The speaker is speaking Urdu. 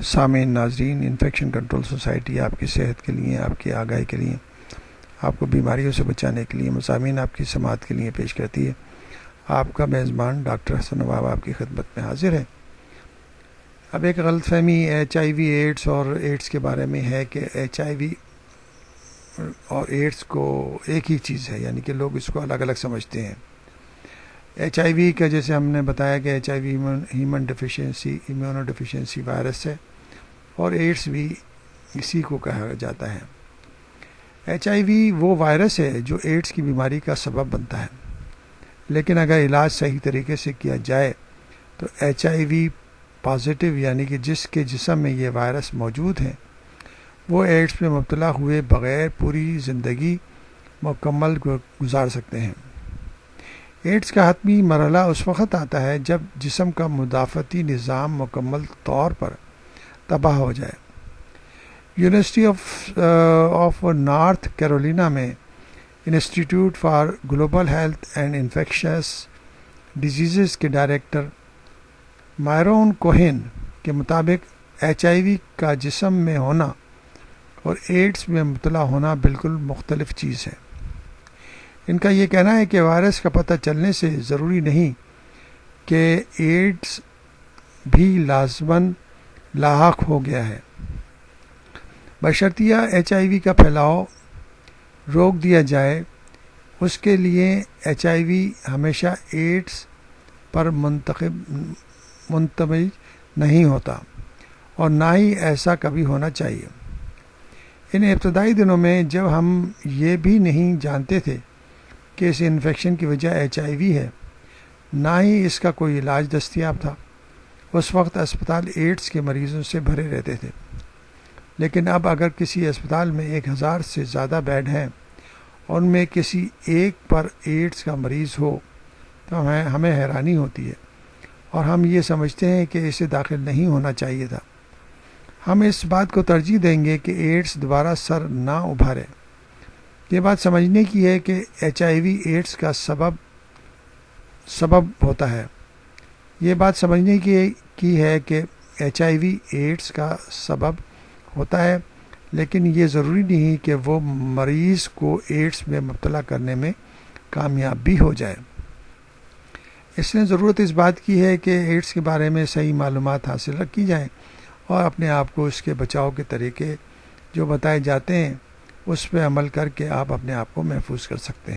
سامعین ناظرین، انفیکشن کنٹرول سوسائٹی آپ کی صحت کے لیے، آپ کی آگاہی کے لیے، آپ کو بیماریوں سے بچانے کے لیے مضامین آپ کی سماعت کے لیے پیش کرتی ہے۔ آپ کا میزبان ڈاکٹر حسن نواب آپ کی خدمت میں حاضر ہے۔ اب ایک غلط فہمی HIV ایڈز اور ایڈز کے بارے میں ہے کہ HIV اور ایڈز کو ایک ہی چیز ہے، یعنی کہ لوگ اس کو الگ الگ سمجھتے ہیں۔ HIV کا جیسے ہم نے بتایا کہ HIV امیونو ڈیفیشنسی وائرس ہے، اور ایڈز بھی اسی کو کہا جاتا ہے۔ HIV وہ وائرس ہے جو ایڈز کی بیماری کا سبب بنتا ہے، لیکن اگر علاج صحیح طریقے سے کیا جائے تو HIV پازیٹیو، یعنی کہ جس کے جسم میں یہ وائرس موجود ہے، وہ ایڈز میں مبتلا ہوئے بغیر پوری زندگی مکمل گزار سکتے ہیں۔ ایڈز کا حتمی مرحلہ اس وقت آتا ہے جب جسم کا مدافعتی نظام مکمل طور پر تباہ ہو جائے۔ یونیورسٹی آف نارتھ کیرولینا میں institute for global health and infectious diseases کے ڈائریکٹر مائرون کوہن کے مطابق HIV کا جسم میں ہونا اور ایڈز میں مبتلا ہونا بالکل مختلف چیز ہے۔ ان کا یہ کہنا ہے کہ وائرس کا پتہ چلنے سے ضروری نہیں کہ ایڈز بھی لازماً لاحق ہو گیا ہے، بشرطیہ HIV کا پھیلاؤ روک دیا جائے۔ اس کے لیے HIV ہمیشہ ایڈز پر منتمج نہیں ہوتا، اور نہ ہی ایسا کبھی ہونا چاہیے۔ ان ابتدائی دنوں میں جب ہم یہ بھی نہیں جانتے تھے کہ اس انفیکشن کی وجہ HIV ہے، نہ ہی اس کا کوئی علاج دستیاب تھا، اس وقت اسپتال ایڈز کے مریضوں سے بھرے رہتے تھے۔ لیکن اب اگر کسی اسپتال میں 1000 سے زیادہ بیڈ ہیں اور ان میں کسی ایک پر ایڈز کا مریض ہو تو ہمیں حیرانی ہوتی ہے، اور ہم یہ سمجھتے ہیں کہ اسے داخل نہیں ہونا چاہیے تھا۔ ہم اس بات کو ترجیح دیں گے کہ ایڈز دوبارہ سر نہ ابھارے۔ یہ بات سمجھنے کی ہے کہ HIV ایڈز کا سبب ہوتا ہے۔ یہ بات سمجھنے کی ہے کہ HIV ایڈز کا سبب ہوتا ہے، لیکن یہ ضروری نہیں کہ وہ مریض کو ایڈز میں مبتلا کرنے میں کامیاب بھی ہو جائے۔ اس نے ضرورت اس بات کی ہے کہ ایڈز کے بارے میں صحیح معلومات حاصل کی جائیں، اور اپنے آپ کو اس کے بچاؤ کے طریقے جو بتائے جاتے ہیں اس پہ عمل کر کے آپ اپنے آپ کو محفوظ کر سکتے ہیں۔